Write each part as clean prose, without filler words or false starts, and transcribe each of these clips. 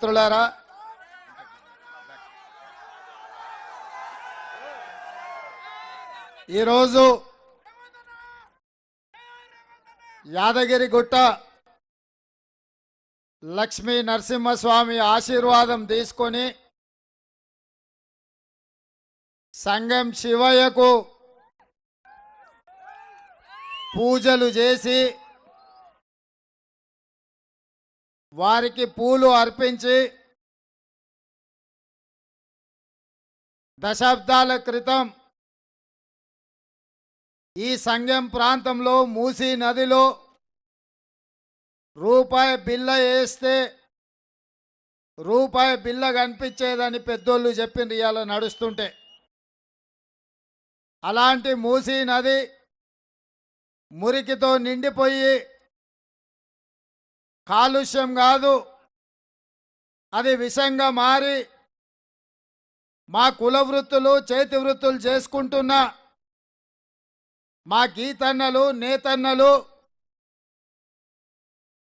మిత్రులారా, ఈరోజు యాదగిరిగుట్ట లక్ష్మీ నరసింహస్వామి ఆశీర్వాదం తీసుకొని సంగం శివయ్యకు పూజలు చేసి వారికి పూలు అర్పించి దశాబ్దాల క్రితం ఈ సంగం ప్రాంతంలో మూసీ నదిలో రూపాయి బిల్ల వేస్తే రూపాయి బిల్ల కనిపించేదని పెద్దోళ్ళు చెప్పింది ఇవాళ నడుస్తుంటే. అలాంటి మూసీ నది మురికితో నిండిపోయి కాలుష్యం కాదు, అది విషంగా మారి మా కుల వృత్తులు చేతి వృత్తులు చేసుకుంటున్న మా గీతన్నలు నేతన్నలు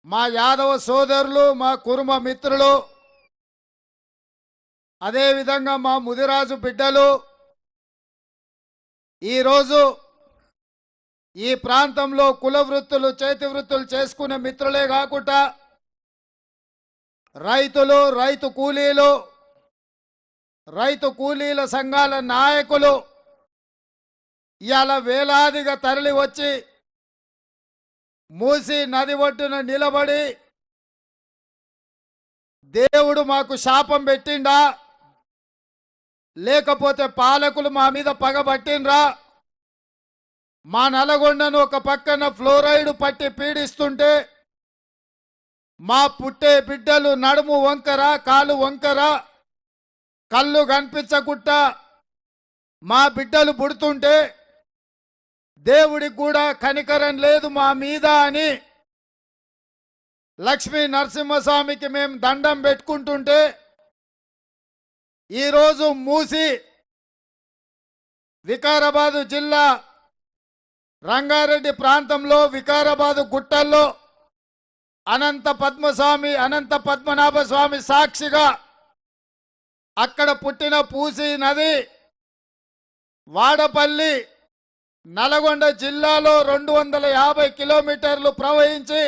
మా యాదవ సోదరులు మా కురుమ మిత్రులు అదేవిధంగా మా ముదిరాజు బిడ్డలు ఈరోజు ఈ ప్రాంతంలో కుల వృత్తులు చేతి వృత్తులు చేసుకునే మిత్రులే కాకుండా రైతులు రైతు కూలీల సంఘాల నాయకులు ఇవాళ వేలాదిగా తరలి వచ్చి మూసీ నది ఒడ్డున నిలబడి దేవుడు మాకు శాపం పెట్టిండా లేకపోతే పాలకులు మా మీద పగబట్టిండ్రా, మా నల్గొండను ఒక పక్కన ఫ్లోరైడ్ పట్టి పీడిస్తుంటే మా పుట్టే బిడ్డలు నడుము వంకర కాలు వంకర కళ్ళు కనిపించకుండా మా బిడ్డలు పుడుతుంటే దేవుడికి కూడా కనికరం లేదు మా మీద అని లక్ష్మీ నరసింహస్వామికి మేము దండం పెట్టుకుంటుంటే ఈరోజు మూసి వికారాబాదు జిల్లా రంగారెడ్డి ప్రాంతంలో వికారాబాదు గుట్టల్లో అనంత పద్మనాభ స్వామి సాక్షిగా అక్కడ పుట్టిన పూసీ నది వాడపల్లి నల్గొండ జిల్లాలో 250 కిలోమీటర్లు ప్రవహించి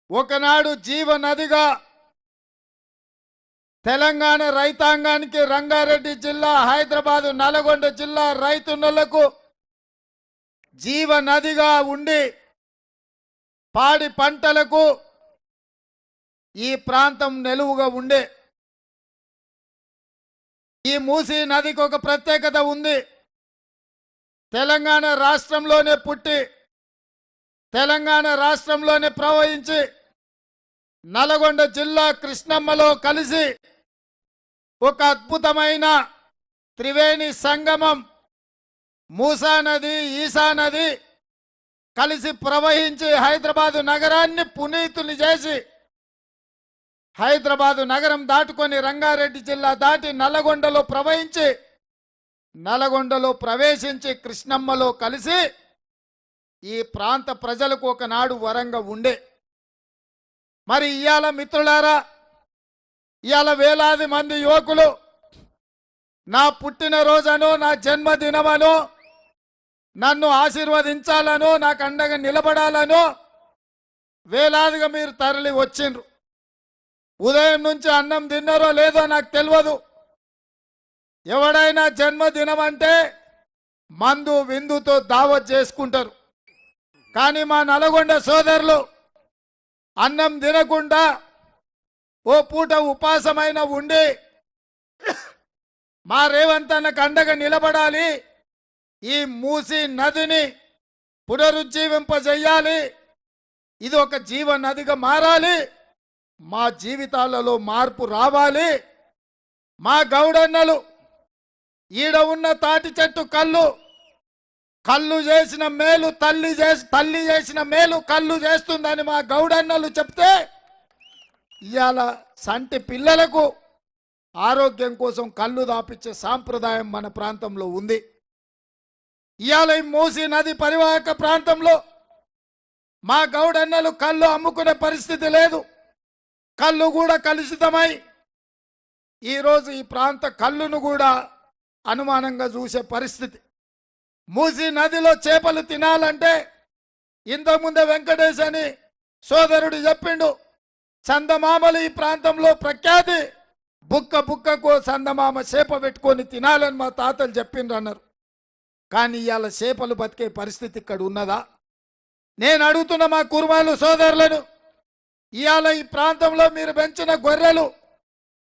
ఒకనాడు జీవనదిగా తెలంగాణ రైతాంగానికి రంగారెడ్డి జిల్లా హైదరాబాదు నల్గొండ జిల్లా రైతులకు జీవనదిగా ఉండి పాడి పంటలకు ఈ ప్రాంతం నిలువుగా ఉండే ఈ మూసీ నదికి ఒక ప్రత్యేకత ఉంది. తెలంగాణ రాష్ట్రంలోనే పుట్టి తెలంగాణ రాష్ట్రంలోనే ప్రవహించి నల్గొండ జిల్లా కృష్ణమ్మలో కలిసి ఒక అద్భుతమైన త్రివేణి సంగమం మూసా నది ఈసా నది కలిసి ప్రవహించి హైదరాబాదు నగరాన్ని పునీతుని చేసి హైదరాబాదు నగరం దాటుకొని రంగారెడ్డి జిల్లా దాటి నల్గొండలో ప్రవహించి నల్గొండలో ప్రవేశించి కృష్ణమ్మలో కలిసి ఈ ప్రాంత ప్రజలకు ఒకనాడు వరంగా ఉండే. మరి ఇవాళ మిత్రులారా, ఇవాళ వేలాది మంది యువకులు నా పుట్టినరోజనో నా జన్మదినమనో నన్ను ఆశీర్వదించాలనో నాకు అండగా నిలబడాలనో వేలాదిగా మీరు తరలి వచ్చిండ్రు. ఉదయం నుంచి అన్నం తిన్నారో లేదో నాకు తెలియదు. ఎవడైనా జన్మదినం అంటే మందు విందుతో దావత్ చేసుకుంటారు. కానీ మా నల్గొండ సోదరులు అన్నం తినకుండా ఓ పూట ఉపాసమైన ఉండి మా రేవంత్ అన్నకు అండగా నిలబడాలి, ఈ మూసీ నదిని పునరుజ్జీవింపజేయాలి, ఇది ఒక జీవ నదిగా మారాలి, మా జీవితాలలో మార్పు రావాలి, మా గౌడన్నలు ఈడ ఉన్న తాటి చెట్టు కళ్ళు చేసిన మేలు తల్లి చేసిన మేలు కళ్ళు చేస్తుందని మా గౌడన్నలు చెప్తే ఇవాళ సంటి పిల్లలకు ఆరోగ్యం కోసం కళ్ళు దాపించే సాంప్రదాయం మన ప్రాంతంలో ఉంది. ఇవాళ ఈ మూసీ నది పరివాహక ప్రాంతంలో మా గౌడన్నలు కళ్ళు అమ్ముకునే పరిస్థితి లేదు. కళ్ళు కూడా కలుషితమై ఈరోజు ఈ ప్రాంత కళ్ళును కూడా అనుమానంగా చూసే పరిస్థితి. మూసీ నదిలో చేపలు తినాలంటే ఇంతకుముందే వెంకటేశ్ అని సోదరుడు చెప్పిండు, చందమామలు ఈ ప్రాంతంలో ప్రఖ్యాతి, బుక్క బుక్కకు చందమామ చేప పెట్టుకొని తినాలని మా తాతలు చెప్పిండ్రు అన్నారు. కానీ ఇవాళ చేపలు బతికే పరిస్థితి ఇక్కడ ఉన్నదా? నేను అడుగుతున్న మా కుర్మాలు సోదరులను, ఇవాళ ఈ ప్రాంతంలో మీరు పెంచిన గొర్రెలు,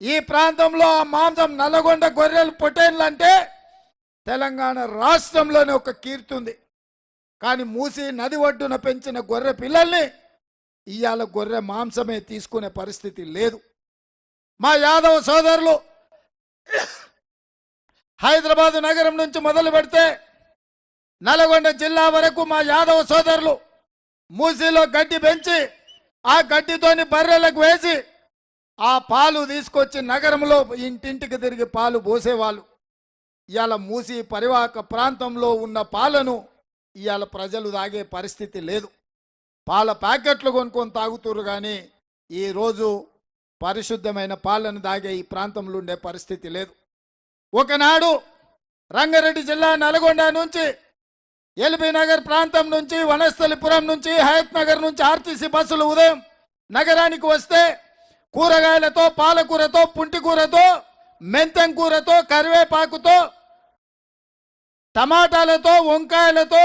ఈ ప్రాంతంలో ఆ మాంసం నల్లగొండ గొర్రెలు పొటేన్లు అంటే తెలంగాణ రాష్ట్రంలోనే ఒక కీర్తి ఉంది. కానీ మూసి నది ఒడ్డున పెంచిన గొర్రె పిల్లల్ని ఇవాళ గొర్రె మాంసమే తీసుకునే పరిస్థితి లేదు. మా యాదవ సోదరులు హైదరాబాద్ నగరం నుంచి మొదలు పెడితే నల్గొండ జిల్లా వరకు మా యాదవ సోదరులు మూసీలో గడ్డి పెంచి ఆ గడ్డితోని బర్రెలకు వేసి ఆ పాలు తీసుకొచ్చి నగరంలో ఇంటింటికి తిరిగి పాలు పోసేవాళ్ళు. ఇవాళ మూసీ పరివాహక ప్రాంతంలో ఉన్న పాలను ఇవాళ ప్రజలు తాగే పరిస్థితి లేదు. పాల ప్యాకెట్లు కొనుక్కొని తాగుతురు, కానీ ఈరోజు పరిశుద్ధమైన పాలను తాగే ఈ ప్రాంతంలో ఉండే పరిస్థితి లేదు. ఒకనాడు రంగారెడ్డి జిల్లా నల్గొండ నుంచి ఎల్బీ నగర్ ప్రాంతం నుంచి వనస్థలిపురం నుంచి హయత్ నగర్ నుంచి ఆర్టీసీ బస్సులు ఉదయం నగరానికి వస్తే కూరగాయలతో, పాలకూరతో, పుంటికూరతో, మెంతం కూరతో, కరివేపాకుతో, టమాటాలతో, వంకాయలతో,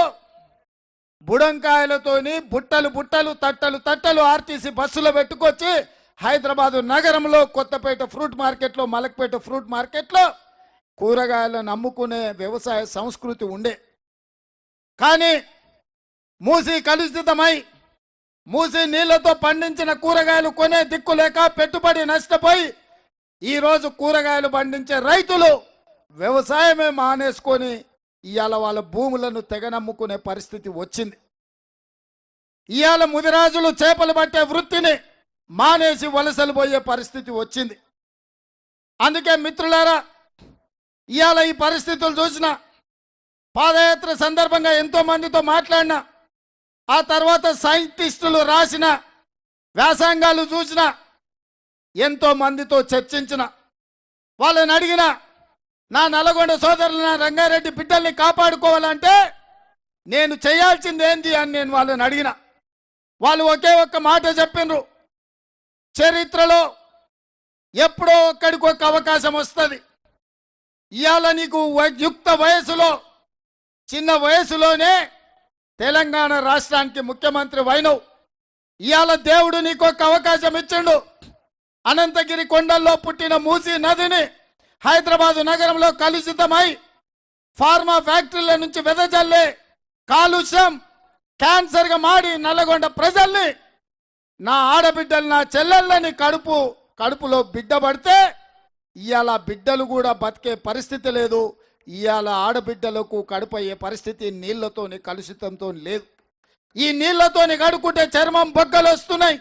బుడంకాయలతోని బుట్టలు బుట్టలు, తట్టలు తట్టలు ఆర్టీసీ బస్సులో పెట్టుకొచ్చి హైదరాబాదు నగరంలో కొత్తపేట ఫ్రూట్ మార్కెట్లో, మలక్పేట ఫ్రూట్ మార్కెట్లో కూరగాయలను అమ్ముకునే వ్యవసాయ సంస్కృతి ఉండే. కానీ మూసీ కలుషితమై మూసీ నీళ్లతో పండించిన కూరగాయలు కొనే దిక్కు లేక పెట్టుబడి నష్టపోయి ఈరోజు కూరగాయలు పండించే రైతులు వ్యవసాయమే మానేసుకొని ఇవాళ వాళ్ళ భూములను తెగనమ్ముకునే పరిస్థితి వచ్చింది. ఇవాళ ముదిరాజులు చేపలు పట్టే వృత్తిని మానేసి వలసలు పోయే పరిస్థితి వచ్చింది. అందుకే మిత్రులారా, ఇవాళ ఈ పరిస్థితులు చూసిన పాదయాత్ర సందర్భంగా ఎంతో మందితో మాట్లాడినా, ఆ తర్వాత సైంటిస్టులు రాసిన వ్యాసంగాలు చూసిన, ఎంతో మందితో చర్చించిన, వాళ్ళని అడిగిన, నా నల్గొండ సోదరులు, నా రంగారెడ్డి బిడ్డల్ని కాపాడుకోవాలంటే నేను చేయాల్సింది ఏంటి అని నేను వాళ్ళని అడిగిన. వాళ్ళు ఒకే ఒక్క మాట చెప్పిండ్రు, చరిత్రలో ఎప్పుడో ఒక్కడికి ఒక అవకాశం వస్తుంది. ఇవాళ నీకు యుక్త వయసులో, చిన్న వయసులోనే తెలంగాణ రాష్ట్రానికి ముఖ్యమంత్రి వైనవు. ఇవాళ దేవుడు నీకు ఒక అవకాశం ఇచ్చిండు. అనంతగిరి కొండల్లో పుట్టిన మూసీ నదిని హైదరాబాదు నగరంలో కలుషితమై ఫార్మా ఫ్యాక్టరీల నుంచి వెదజల్లే కాలుష్యం క్యాన్సర్గా మాడి నల్లగొండ ప్రజల్ని, నా ఆడబిడ్డలు, నా చెల్లెళ్ళని కడుపులో బిడ్డ పడితే ఇవాళ బిడ్డలు కూడా బతికే పరిస్థితి లేదు. ఇవాళ ఆడబిడ్డలకు కడుపయ్యే పరిస్థితి నీళ్లతోని కలుషితంతో లేదు. ఈ నీళ్లతోని కడుక్కుంటే చర్మం బొగ్గలు వస్తున్నాయి.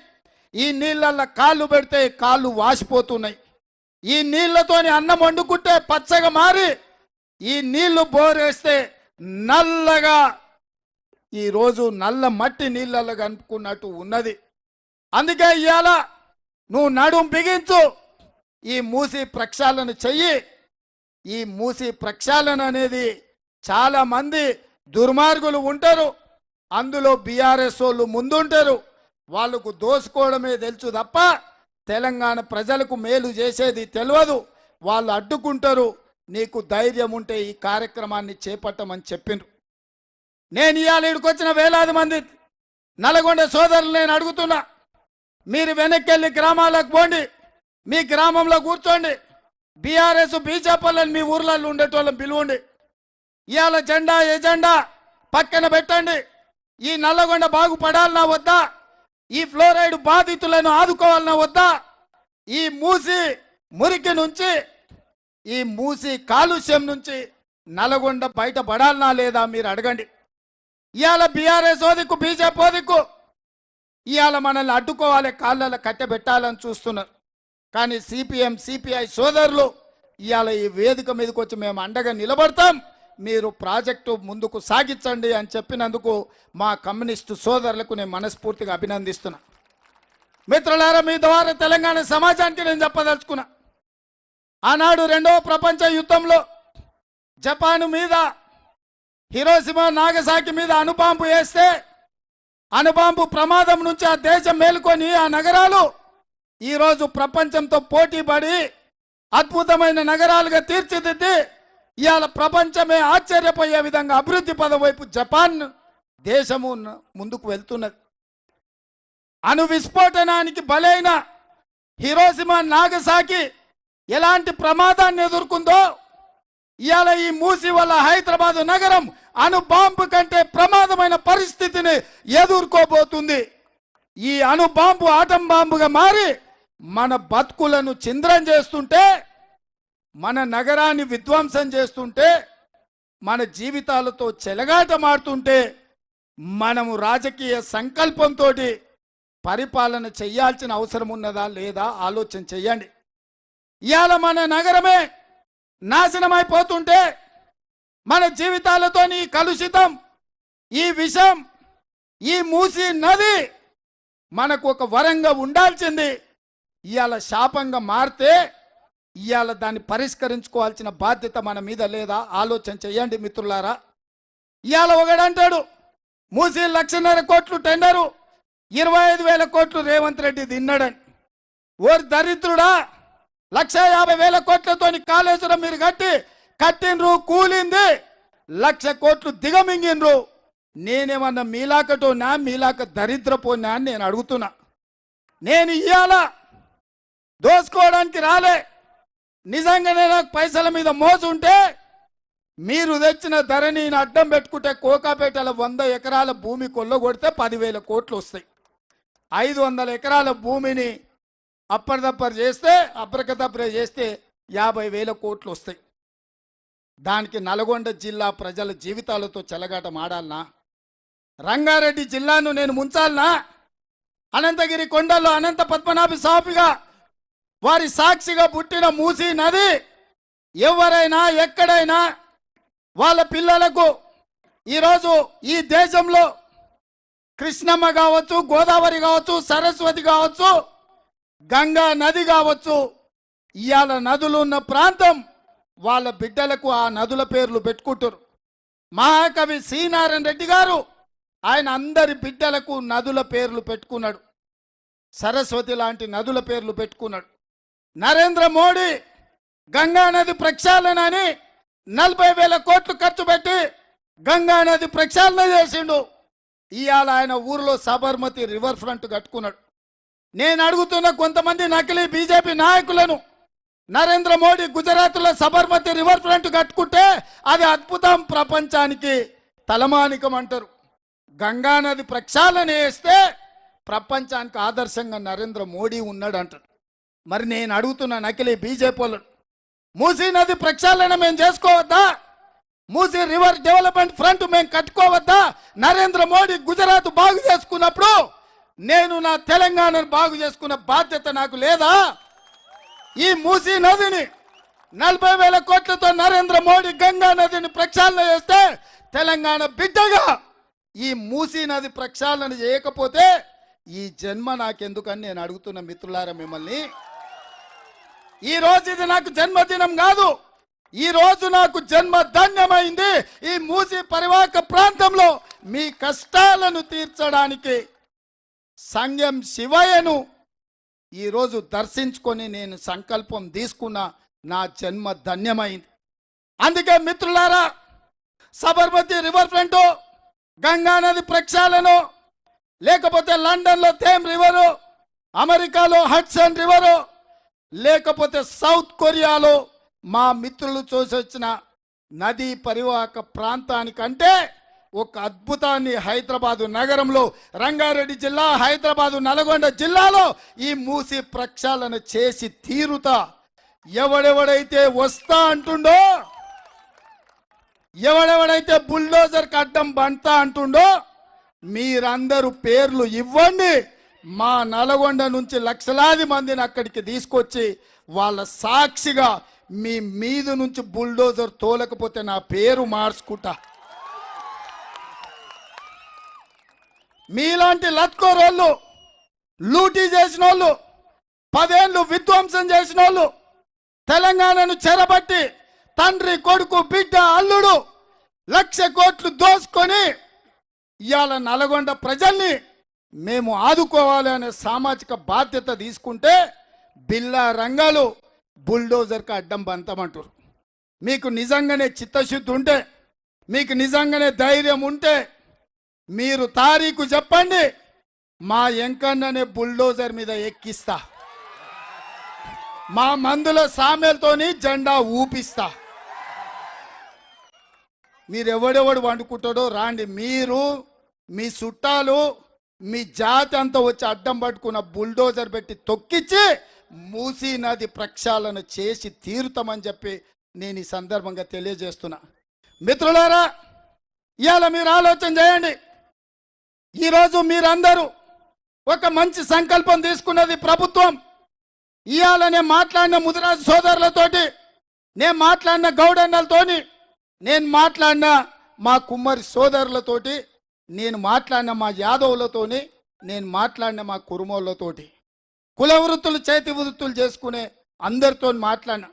ఈ నీళ్ళల్లో కాళ్ళు పెడితే కాళ్ళు వాసిపోతున్నాయి. ఈ నీళ్లతోని అన్నం వండుకుంటే పచ్చగా మారి, ఈ నీళ్లు బోరేస్తే నల్లగా, ఈరోజు నల్ల మట్టి నీళ్ళల్లో కనుక్కున్నట్టు ఉన్నది. అందుకే ఇవాళ నువ్వు నడుం బిగించు, ఈ మూసీ ప్రక్షాళన చెయ్యి. ఈ మూసీ ప్రక్షాళన అనేది చాలా మంది దుర్మార్గులు ఉంటారు, అందులో బీఆర్ఎస్ వాళ్ళు ముందుంటారు. వాళ్ళకు దోసుకోవడమే తెలుసు తప్ప తెలంగాణ ప్రజలకు మేలు చేసేది తెలియదు. వాళ్ళు అడ్డుకుంటారు. నీకు ధైర్యం ఉంటే ఈ కార్యక్రమాన్ని చేపట్టమని చెప్పిండ్రు. నేను ఇవాళ ఇక్కడికి వచ్చిన వేలాది మంది నల్గొండ సోదరులు నేను అడుగుతున్నా, మీరు వెనక్కి వెళ్ళి గ్రామాలకు పోండి, మీ గ్రామంలో కూర్చోండి, బీఆర్ఎస్ బీజేపీలను మీ ఊర్లలో ఉండేటోళ్ళని పిలువండి. ఇవాళ జెండా ఎజెండా పక్కన పెట్టండి. ఈ నల్లగొండ బాగుపడాలన్నా వద్దా? ఈ ఫ్లోరైడ్ బాధితులను ఆదుకోవాలన్నా వద్దా? ఈ మూసి మురికి నుంచి, ఈ మూసి కాలుష్యం నుంచి నల్గొండ బయటపడాలన్నా లేదా మీరు అడగండి. ఇవాళ బీఆర్ఎస్ ఓదిక్కు, బీజేపీ ఓదిక్కు ఇవాళ మనల్ని అడ్డుకోవాలి, కాళ్ళలో కట్టెబెట్టాలని చూస్తున్నారు. కానీ సిపిఎం సిపిఐ సోదరులు ఇవాళ ఈ వేదిక మీదకి వచ్చి మేము అండగా నిలబడతాం, మీరు ప్రాజెక్టు ముందుకు సాగించండి అని చెప్పినందుకు మా కమ్యూనిస్టు సోదరులకు నేను మనస్ఫూర్తిగా అభినందిస్తున్నా. మిత్రులారా, మీ ద్వారా తెలంగాణ సమాజానికి నేను చెప్పదలుచుకున్నా. ఆనాడు రెండవ ప్రపంచ యుద్ధంలో జపాన్ మీద, హిరోషిమా నాగసాకి మీద అణుబాంబు వేస్తే అణుబాంబు ప్రమాదం నుంచి ఆ దేశం మేలుకొని ఆ నగరాలు ఈరోజు ప్రపంచంతో పోటీ పడి అద్భుతమైన నగరాలుగా తీర్చిదిద్ది ఇవాళ ప్రపంచమే ఆశ్చర్యపోయే విధంగా అభివృద్ధి పదం వైపు జపాన్ దేశము ముందుకు వెళ్తున్నది. అణు విస్ఫోటనానికి బలైన హిరోషిమా నాగసాకి ఎలాంటి ప్రమాదాన్ని ఎదుర్కొందో ఇవాళ ఈ మూసి వల్ల హైదరాబాద్ నగరం అణు బాంబు కంటే ప్రమాదమైన పరిస్థితిని ఎదుర్కోబోతుంది. ఈ అణు బాంబు ఆటం బాంబుగా మారి మన బతుకులను చింద్రం చేస్తుంటే, మన నగరాన్ని విధ్వంసం చేస్తుంటే, మన జీవితాలతో చెలగాటమాడుతుంటే మనము రాజకీయ సంకల్పంతో పరిపాలన చేయాల్సిన అవసరం ఉన్నదా లేదా ఆలోచన చెయ్యండి. ఇవాళ మన నగరమే నాశనమైపోతుంటే మన జీవితాలతో ఈ కలుషితం, ఈ విషం, ఈ మూసి నది మనకు ఒక వరంగా ఉండాల్సింది ఇవాళ శాపంగా మారితే ఇవాళ దాన్ని పరిష్కరించుకోవాల్సిన బాధ్యత మన మీద లేదా ఆలోచన చెయ్యండి మిత్రులారా. ఇవాళ ఒకడంటాడు మూసి 1,50,000 కోట్లు టెండరు, 25,000 కోట్లు రేవంత్ రెడ్డి తిన్నాడని. ఓరి దరిద్రుడా, 1,50,000 కోట్లతో కాళేశ్వరం మీరు కట్టిండ్రు, కూలింది, 1,00,000 కోట్లు దిగమింగిన్రు. నేనేమన్నా మీలాక దరిద్రపోనా అని నేను అడుగుతున్నా. నేను ఇయ్యాల దోసుకోవడానికి రాలే. నిజంగానే నాకు పైసల మీద మోసు ఉంటే మీరు తెచ్చిన ధరని అడ్డం పెట్టుకుంటే కోకాపేటల 100 ఎకరాల భూమి కొల్లగొడితే 10,000 కోట్లు వస్తాయి. 500 ఎకరాల భూమిని అప్పటిదప్పటి చేస్తే, అప్రకదప్రే చేస్తే 50,000 కోట్లు వస్తాయి. దానికి నల్గొండ జిల్లా ప్రజల జీవితాలతో చెలగాటం ఆడాలనా? రంగారెడ్డి జిల్లాను నేను ముంచాలనా? అనంతగిరి కొండల్లో అనంత పద్మనాభ స్వామిగా వారి సాక్షిగా పుట్టిన మూసీ నది ఎవరైనా ఎక్కడైనా వాళ్ళ పిల్లలకు ఈరోజు ఈ దేశంలో కృష్ణమ్మ కావచ్చు, గోదావరి కావచ్చు, సరస్వతి కావచ్చు, గంగా నది కావచ్చు, ఇవాళ నదులు ఉన్న ప్రాంతం వాళ్ళ బిడ్డలకు ఆ నదుల పేర్లు పెట్టుకుంటారు. మహాకవి శ్రీనారాయణ రెడ్డి గారు ఆయన అందరి బిడ్డలకు నదుల పేర్లు పెట్టుకున్నాడు. సరస్వతి లాంటి నదుల పేర్లు పెట్టుకున్నాడు. నరేంద్ర మోడీ గంగా నది ప్రక్షాళన అని 40,000 కోట్లు ఖర్చు పెట్టి గంగా నది ప్రక్షాళన చేసిండు. ఇవాళ ఆయన ఊర్లో సబర్మతి రివర్ ఫ్రంట్ కట్టుకున్నాడు. నేను అడుగుతున్న కొంతమంది నకిలీ బీజేపీ నాయకులను, నరేంద్ర మోడీ గుజరాత్లో సబర్మతి రివర్ ఫ్రంట్ కట్టుకుంటే అది అద్భుతం, ప్రపంచానికి తలమానికం అంటారు. గంగా నది ప్రక్షాళన చేస్తే ప్రపంచానికి ఆదర్శంగా నరేంద్ర మోడీ ఉన్నాడు అంటారు. మరి నేను అడుగుతున్న నకిలీ బీజేపీ వాళ్ళు, మూసీ నది ప్రక్షాళన మేము చేసుకోవద్దా? మూసీ రివర్ డెవలప్మెంట్ ఫ్రంట్ మేము కట్టుకోవద్దా? నరేంద్ర మోడీ గుజరాత్ బాగు చేసుకున్నప్పుడు నేను నా తెలంగాణను బాగు చేసుకున్న బాధ్యత నాకు లేదా? ఈ మూసీ నదిని 40,000 కోట్లతో నరేంద్ర మోడీ గంగా నదిని ప్రక్షాళన చేస్తే తెలంగాణ బిడ్డగా ఈ మూసీ నది ప్రక్షాళన చేయకపోతే ఈ జన్మ నాకెందుకని నేను అడుగుతున్న మిత్రులారా మిమ్మల్ని. ఈ రోజు ఇది నాకు జన్మదినం కాదు, ఈ రోజు నాకు జన్మ ధన్యమైంది. ఈ మూసీ పరివాహక ప్రాంతంలో మీ కష్టాలను తీర్చడానికి సంగం శివయ్యను ఈరోజు దర్శించుకొని నేను సంకల్పం తీసుకున్న నా జన్మ ధన్యమైంది. అందుకే మిత్రులారా, సబర్మతి రివర్ ఫ్రంట్, గంగా నది ప్రక్షాళన, లేకపోతే లండన్లో థేమ్ రివరు, అమెరికాలో హడ్సన్ రివరు, లేకపోతే సౌత్ కొరియాలో మా మిత్రులు చూసొచ్చిన నదీ పరివాహక ప్రాంతానికంటే ఒక అద్భుతాన్ని హైదరాబాదు నగరంలో, రంగారెడ్డి జిల్లా, హైదరాబాదు నల్గొండ జిల్లాలో ఈ మూసి ప్రక్షాళన చేసి తీరుతా. ఎవడెవడైతే వస్తా అంటుండో, ఎవడెవడైతే బుల్డోజర్కి అడ్డం బంటా అంటుండో మీరందరూ పేర్లు ఇవ్వండి. మా నల్గొండ నుంచి లక్షలాది మందిని అక్కడికి తీసుకొచ్చి వాళ్ళ సాక్షిగా మీ మీద నుంచి బుల్డోజర్ తోలకపోతే నా పేరు మార్చుకుంటా. మీలాంటి లత్కోరోళ్ళు లూటీ చేసిన వాళ్ళు, 10 ఏళ్ళు విధ్వంసం చేసిన వాళ్ళు, తెలంగాణను చెరబట్టి తండ్రి కొడుకు బిడ్డ అల్లుడు 1,00,000 కోట్లు దోసుకొని ఇవాళ నల్గొండ ప్రజల్ని మేము ఆదుకోవాలి అనే సామాజిక బాధ్యత తీసుకుంటే బిల్లా రంగాలు బుల్డోజర్కి అడ్డం బంతమంటారు. మీకు నిజంగానే చిత్తశుద్ధి ఉంటే, మీకు నిజంగానే ధైర్యం ఉంటే మీరు తారీఖు చెప్పండి, మా ఎంకన్ననే బుల్డోజర్ మీద ఎక్కిస్తా, మా మందుల సామెలతోని జెండా ఊపిస్తా. మీరు ఎవడెవడు వండుకుంటాడో రాండి, మీరు మీ చుట్టాలు మీ జాతి అంతా వచ్చి అడ్డం పట్టుకున్న బుల్డోజర్ పెట్టి తొక్కిచ్చి మూసీ నది ప్రక్షాళన చేసి తీరుతామని చెప్పి నేను ఈ సందర్భంగా తెలియజేస్తున్నా. మిత్రులారా, ఇవాళ మీరు ఆలోచన చేయండి. ఈరోజు మీరందరూ ఒక మంచి సంకల్పం తీసుకున్నది ప్రభుత్వం. ఇవాళ నేను మాట్లాడిన ముదిరాజు సోదరులతోటి, నేను మాట్లాడిన గౌడన్నలతోని, నేను మాట్లాడిన మా కుమ్మరి సోదరులతోటి, నేను మాట్లాడిన మా యాదవులతోని, నేను మాట్లాడిన మా కురుమోళ్ళతోటి, కుల వృత్తులు చేతి వృత్తులు చేసుకునే అందరితో మాట్లాడిన,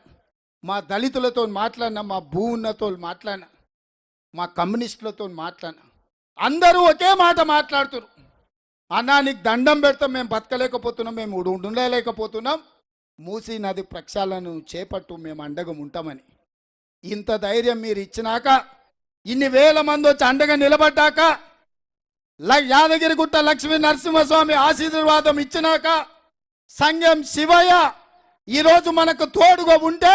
మా దళితులతో మాట్లాడిన, మా భూమున్నతో మాట్లాడిన, మా కమ్యూనిస్టులతో మాట్లాడిన, అందరూ ఒకే మాట మాట్లాడుతున్నారు. అన్నా నీకు దండం పెడతాం, మేము బతకలేకపోతున్నాం, మేము ఉండలేకపోతున్నాం, మూసీ నది ప్రక్షాళనను చేపట్టు, మేము అండగా ఉంటామని. ఇంత ధైర్యం మీరు ఇచ్చినాక, ఇన్ని వేల మంది వచ్చి అండగా నిలబడ్డాక, యాదగిరిగుట్ట లక్ష్మీ నరసింహస్వామి ఆశీర్వాదం ఇచ్చినాక, సంఘం శివయ్య ఈరోజు మనకు తోడుగా ఉంటే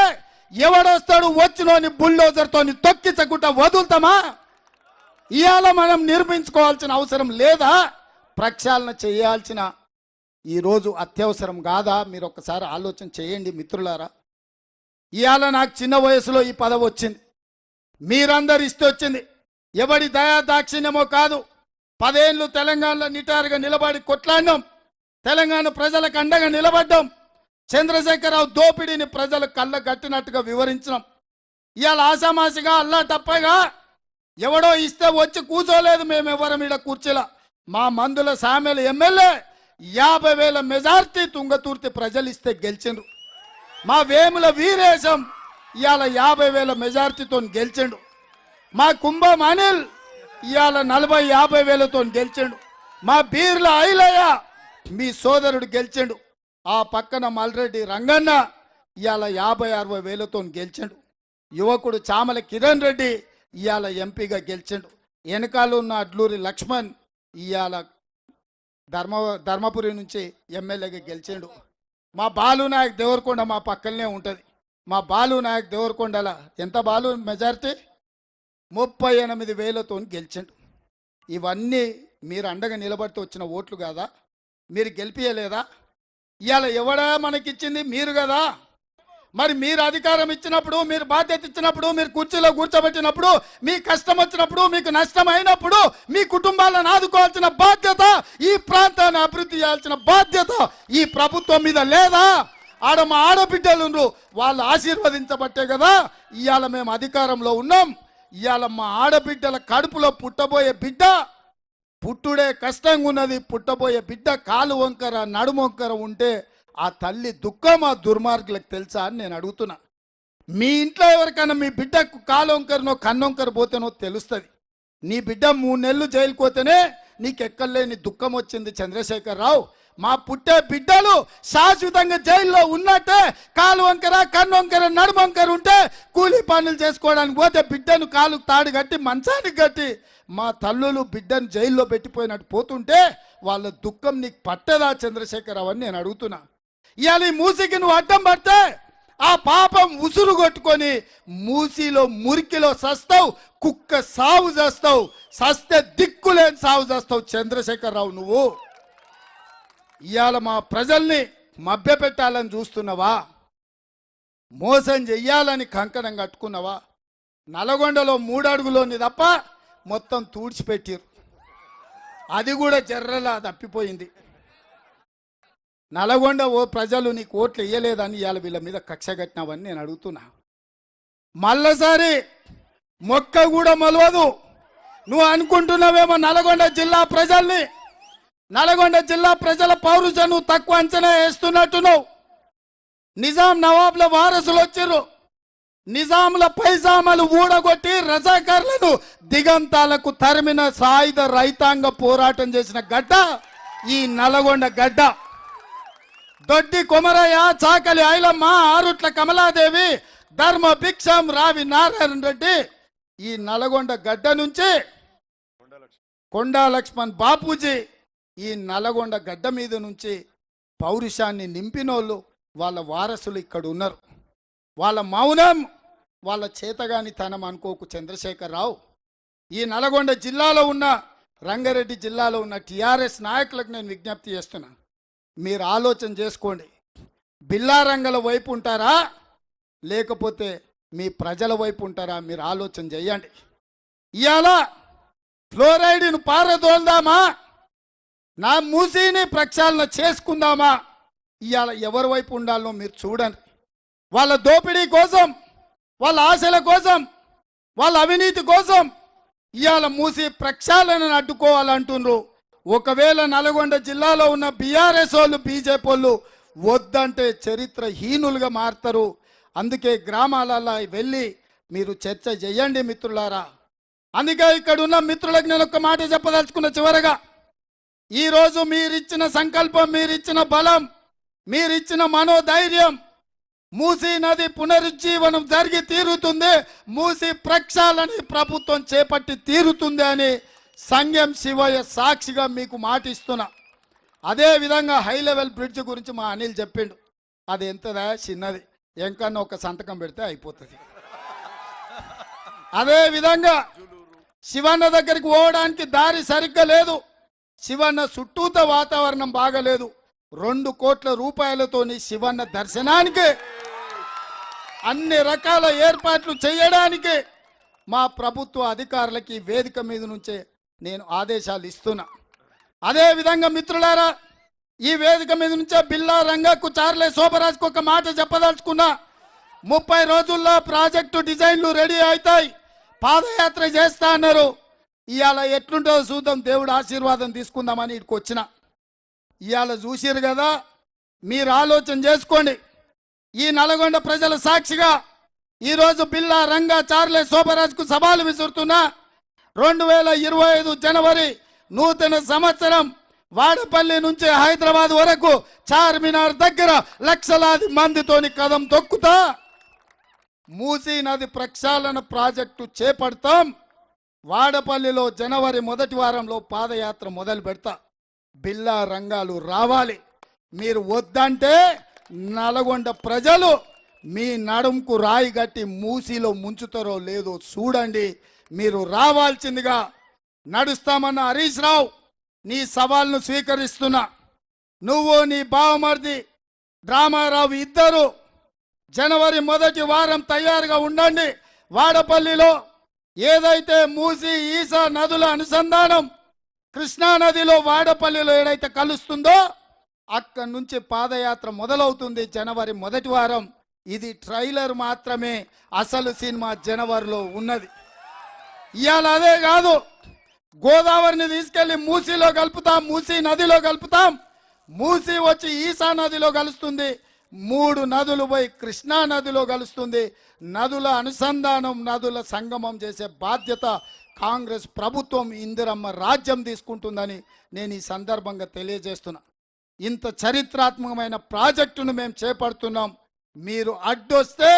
ఎవడొస్తాడు వచ్చినోని బుల్డోజర్తో తొక్కించకుండా వదులుతామా? ఇవాళ మనం నిర్మించుకోవాల్సిన అవసరం లేదా? ప్రక్షాళన చేయాల్సిన ఈరోజు అత్యవసరం కాదా? మీరు ఒకసారి ఆలోచన చేయండి మిత్రులారా. ఇవాళ నాకు చిన్న వయసులో ఈ పదవి వచ్చింది, మీరందరు ఇస్తే వచ్చింది. ఎవడి దయా దాక్షిణ్యమో కాదు. 10 ఏళ్ళు తెలంగాణలో నిటారుగా నిలబడి కొట్లాడినాం, తెలంగాణ ప్రజలకు అండగా నిలబడ్డాం, చంద్రశేఖరరావు దోపిడీని ప్రజలు కళ్ళ కట్టినట్టుగా వివరించినాం. ఇవాళ ఆశామాసిగా అల్లా టప్పగా ఎవడో ఇస్తే వచ్చి కూర్చోలేదు. మేము ఎవరం ఈడ కూర్చోలా. మా మందుల సామెల ఎమ్మెల్యే 50,000 మెజార్టీ తుంగతుర్తి ప్రజలు ఇస్తే గెలిచిండ్రు. మా వేముల వీరేశం ఇవాళ 50,000 మెజార్టీతో గెలిచిండు. మా కుంభం అనిల్ ఇవాళ 40-50,000తో గెలిచిండు. మా బీర్ల ఐలయ్య మీ సోదరుడు గెలిచిండు. ఆ పక్కన మల్రెడ్డి రంగన్న ఇవాళ 50-60,000తో గెలిచిండు. యువకుడు చామల కిరణ్ రెడ్డి ఇవాళ ఎంపీగా గెలిచిండు. వెనకాల ఉన్న అడ్లూరి లక్ష్మణ్ ఇవాళ ధర్మపురి నుంచి ఎమ్మెల్యేగా గెలిచిండు. మా బాలునాయక్ దేవరకొండ మా పక్కనే ఉంటుంది. మా బాలునాయక్ దేవరకొండల ఎంత బాలు మెజారిటీ 38,000తో గెలిచిండు. ఇవన్నీ మీరు అండగా నిలబడితే వచ్చిన ఓట్లు కాదా? మీరు గెలిపియలేదా? ఇవాళ ఎవడా మనకిచ్చింది? మీరు కదా. మరి మీరు అధికారం ఇచ్చినప్పుడు, మీరు బాధ్యత ఇచ్చినప్పుడు, మీరు కుర్చీలో కూర్చోబెట్టినప్పుడు, మీ కష్టం వచ్చినప్పుడు, మీకు నష్టం అయినప్పుడు మీ కుటుంబాలను ఆదుకోవాల్సిన బాధ్యత, ఈ ప్రాంతాన్ని అభివృద్ధి చేయాల్సిన బాధ్యత ఈ ప్రభుత్వం మీద లేదా? ఆడ మా ఆడబిడ్డలు వాళ్ళు ఆశీర్వదించబట్టే కదా ఇవాళ మేము అధికారంలో ఉన్నాం. ఇవాళ మా ఆడబిడ్డల కడుపులో పుట్టబోయే బిడ్డ పుట్టుడే కష్టంగా ఉన్నది. పుట్టబోయే బిడ్డ కాలు వంకర నడుము వంకర ఉంటే ఆ తల్లి దుఃఖం ఆ దుర్మార్గులకు తెలుసా అని నేను అడుగుతున్నా. మీ ఇంట్లో ఎవరికైనా మీ బిడ్డకు కాలు వంకరనో కన్నొంకర పోతేనో తెలుస్తుంది. నీ బిడ్డ 3 నెలలు జైలుకు పోతేనే నీకు ఎక్కడలేని దుఃఖం వచ్చింది చంద్రశేఖరరావు. మా పుట్టే బిడ్డలు శాశ్వతంగా జైల్లో ఉన్నట్టే కాలు వంకర కన్నొంకర నడుము వంకర ఉంటే కూలీ పనులు చేసుకోవడానికి పోతే బిడ్డను కాలు తాడు కట్టి మంచానికి కట్టి మా తల్లులు బిడ్డను జైల్లో పెట్టిపోయినట్టు పోతుంటే వాళ్ళ దుఃఖం నీకు పట్టదా చంద్రశేఖరరావు అని నేను అడుగుతున్నా. ఇవాళ ఈ మూసికి నువ్వు అడ్డం పడితే ఆ పాపం ఉసురు కొట్టుకొని మూసిలో మురికిలో సస్తావు, కుక్క సావు చేస్తావు, సస్తే దిక్కులేని సావు చేస్తావు చంద్రశేఖరరావు. నువ్వు ఇవాళ మా ప్రజల్ని మభ్యపెట్టాలని చూస్తున్నావా? మోసం చెయ్యాలని కంకణం కట్టుకున్నావా? నల్గొండలో 3 అడుగులోని తప్ప మొత్తం తూడ్చిపెట్టిరు. అది కూడా జర్రలా తప్పిపోయింది. నల్గొండ ప్రజలు నీకు ఓట్లు వేయలేదని ఇవాళ వీళ్ళ మీద కక్ష కట్టినావని నేను అడుగుతున్నా. మళ్ళసారి మొక్క కూడా మొలవదు. నువ్వు అనుకుంటున్నావేమో నల్గొండ జిల్లా ప్రజల్ని నల్గొండ జిల్లా ప్రజల పౌరుషను తక్కువ అంచనా వేస్తున్నట్టును. నిజాం నవాబ్ల వారసులు వచ్చిర్రు. నిజాముల పైజామాలు ఊడగొట్టి రజాకార్లను దిగంతాలకు తరిమిన సాయుధ రైతాంగ పోరాటం చేసిన గడ్డ ఈ నల్గొండ గడ్డ. దొడ్డి కొమరయ్య, చాకలి ఐలమ్మ, ఆరుట్ల కమలాదేవి, ధర్మ భిక్షం, రావి నారాయణ రెడ్డి ఈ నల్గొండ గడ్డ నుంచి కొండా లక్ష్మణ్ బాపూజీ ఈ నల్గొండ గడ్డ మీద నుంచి పౌరుషాన్ని నింపినోళ్ళు వాళ్ళ వారసులు ఇక్కడ ఉన్నారు. వాళ్ళ మౌనం వాళ్ళ చేతగాని తనం అనుకోకు చంద్రశేఖరరావు. ఈ నల్గొండ జిల్లాలో ఉన్న, రంగారెడ్డి జిల్లాలో ఉన్న టీఆర్ఎస్ నాయకులకు నేను విజ్ఞప్తి చేస్తున్నాను. మీరు ఆలోచన చేసుకోండి. బిల్లారంగల వైపు ఉంటారా లేకపోతే మీ ప్రజల వైపు ఉంటారా? మీరు ఆలోచన చేయండి. ఇవాళ ఫ్లోరైడ్ను పారదోల్దామా, నా మూసీని ప్రక్షాళన చేసుకుందామా? ఇవాళ ఎవరి వైపు ఉండాలో మీరు చూడండి. వాళ్ళ దోపిడీ కోసం, వాళ్ళ ఆశల కోసం, వాళ్ళ అవినీతి కోసం ఇవాళ మూసి ప్రక్షాళనను అడ్డుకోవాలంటున్నారు. ఒకవేళ నల్గొండ జిల్లాలో ఉన్న బీఆర్ఎస్ వాళ్ళు, బీజేపీ వాళ్ళు వద్దంటే చరిత్రహీనులుగా మారుతారు. అందుకే గ్రామాలలో వెళ్ళి మీరు చర్చ చేయండి మిత్రులారా. అందుకే ఇక్కడ ఉన్న మిత్రులకు నేను ఒక మాట చెప్పదలుచుకున్న. చివరగా ఈరోజు మీరిచ్చిన సంకల్పం, మీరిచ్చిన బలం, మీరిచ్చిన మనోధైర్యం, మూసీ నది పునరుజ్జీవనం జరిగి తీరుతుంది, మూసీ ప్రక్షాళన ప్రభుత్వం చేపట్టి తీరుతుంది అని సంగం శివయ్య సాక్షిగా మీకు మాటిస్తున్నా. అదే విధంగా హై లెవెల్ బ్రిడ్జ్ గురించి మా అనిల్ చెప్పిండు. అది ఎంతదా, చిన్నది, ఎంకన్నా ఒక సంతకం పెడితే అయిపోతుంది. అదే విధంగా శివన్న దగ్గరికి పోవడానికి దారి సరిగ్గా లేదు. శివన్న చుట్టూత వాతావరణం బాగలేదు. 2 కోట్ల రూపాయలతోని శివన్న దర్శనానికి అన్ని రకాల ఏర్పాట్లు చేయడానికి మా ప్రభుత్వ అధికారులకి వేదిక మీద నుంచే నేను ఆదేశాలు ఇస్తున్నా. అదే విధంగా మిత్రులారా, ఈ వేదిక మీద నుంచే బిల్లా రంగకు, చార్లే శోభరాజ్కు ఒక మాట చెప్పదలుచుకున్నా. 30 రోజుల్లో ప్రాజెక్టు డిజైన్లు రెడీ అవుతాయి, పాదయాత్ర చేస్తా అన్నారు. ఇవాళ ఎట్లుంటుందో చూద్దాం, దేవుడు ఆశీర్వాదం తీసుకుందామని ఇక్కడికి వచ్చిన. ఇవాళ చూసిరు కదా, మీరు ఆలోచన చేసుకోండి. ఈ నల్గొండ ప్రజల సాక్షిగా ఈరోజు బిల్లా రంగా, చార్లే శోభరాజ్కు సవాలు విసురుతున్నా. 2025 జనవరి నూతన సంవత్సరం వాడపల్లి నుంచి హైదరాబాద్ వరకు చార్మినార్ దగ్గర లక్షలాది మందితోని కదం తొక్కుతా మూసీ నది ప్రక్షాళన ప్రాజెక్టు చేపడతాం. వాడపల్లిలో జనవరి 1వ వారంలో పాదయాత్ర మొదలు పెడతా. బిల్లా రంగాలు రావాలి. మీరు వద్దంటే నల్గొండ ప్రజలు మీ నడుంకు రాయి గట్టి మూసీలో ముంచుతారో లేదో చూడండి. మీరు రావాల్సిందిగా నడుస్తామన్న హరీష్ రావు, నీ సవాల్ను స్వీకరిస్తున్నా. నువ్వు, నీ బావమర్ది డ్రామారావు ఇద్దరు జనవరి 1వ వారం తయారుగా ఉండండి. వాడపల్లిలో ఏదైతే మూసీ, ఈసా నదుల అనుసంధానం కృష్ణా నదిలో వాడపల్లిలో ఏదైతే కలుస్తుందో అక్కడి నుంచి పాదయాత్ర మొదలవుతుంది జనవరి 1వ వారం. ఇది ట్రైలర్ మాత్రమే, అసలు సినిమా జనవరిలో ఉన్నది. ఇవాళ అదే కాదు, గోదావరిని తీసుకెళ్లి మూసీలో కలుపుతాం, మూసీ నదిలో కలుపుతాం. మూసీ వచ్చి ఈసా నదిలో కలుస్తుంది, 3 నదులు పోయి కృష్ణా నదిలో కలుస్తుంది. నదుల అనుసంధానం, నదుల సంగమం చేసే బాధ్యత కాంగ్రెస్ ప్రభుత్వం, ఇందిరమ్మ రాజ్యం తీసుకుంటుందని నేను ఈ సందర్భంగా తెలియజేస్తున్నా. ఇంత చరిత్రాత్మకమైన ప్రాజెక్టును మేము చేపడుతున్నాం. మీరు అడ్డొస్తే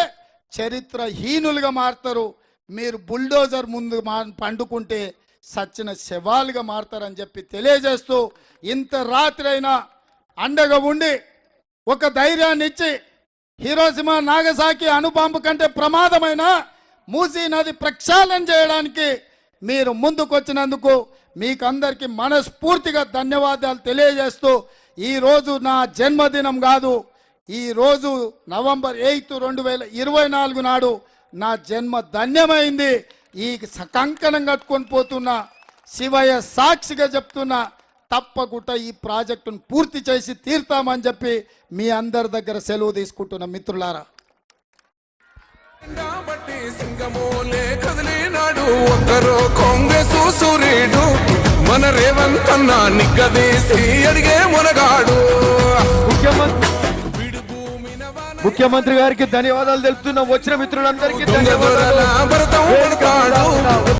చరిత్రహీనులుగా మారుతారు. మీరు బుల్డోజర్ ముందు పండుకుంటే సచ్చిన శవాలుగా మారుతారని చెప్పి తెలియజేస్తూ, ఇంత రాత్రి అయినా అండగా ఉండి ఒక ధైర్యాన్ని ఇచ్చి హిరోషిమా, నాగసాకి అణుబాంబు కంటే ప్రమాదమైన మూసీ నది ప్రక్షాళన చేయడానికి మీరు ముందుకొచ్చినందుకు మీకు అందరికీ మనస్ఫూర్తిగా ధన్యవాదాలు తెలియజేస్తూ, ఈరోజు నా జన్మదినం కాదు, ఈరోజు నవంబర్ 8, 2024 నాడు నా జన్మ ధన్యమైంది. ఈ కంకణం కట్టుకొని పోతున్నా శివయ్య సాక్షిగా చెప్తున్నా, తప్పకుండా ఈ ప్రాజెక్టును పూర్తి చేసి తీర్తామని చెప్పి మీ అందరి దగ్గర సెలవు తీసుకుంటున్న మిత్రులారా. బట్టి సింగమోలే కదిలినాడు ఒక్కరో కాంగ్రెస్ సూర్యుడు మన రేవంత్ అన్న నిగ్గదీసి అడిగే మునగాడు ముఖ్యమంత్రి గారికి ధన్యవాదాలు తెలుపుతున్నాం. వచ్చిన మిత్రులందరికీ ధన్యవాదాలు.